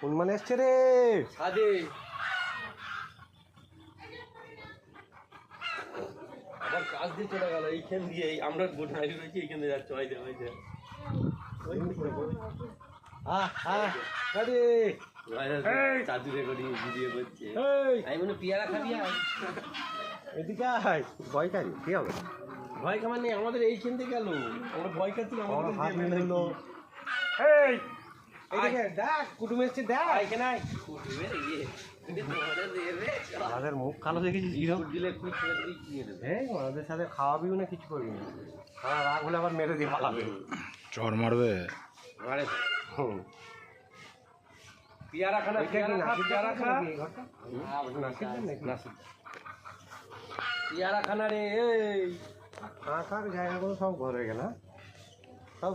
হনুমান এসছে রে সাদে আবার কাজ দিয়ে চলে গেল এইখান দিয়ে আমরা বোঝাই রয়েছি এইখান দিয়ে যাচ্ছে চাদুরে করি ভিডিও করছে আমি মনে পিয়ারা খাবি এদিকে আয় ভয় খাই কি হবে ভয় খাবার নেই আমাদের এইখান থেকে গেল আমরা ভয় খাচ্ছি আমাদের হাত মিলে হলো এদিকে দেখ কুটুম এসছে দেখ এখানে আয় কুটুমের ইয়ে আমাদের মুখ কালো দেখেছিস দিলে খুব হ্যাঁ ওদের সাথে খাওয়াবিও না কিছু করবি না আমার রাগ হলে আবার মেরে দিয়ে পালাবে চর মারবে আরে পিয়ারা খানা পিয়ারা খা পিয়ারা খানা রে এই থাকার জায়গাগুলো সব ঘর হয়ে গেল সব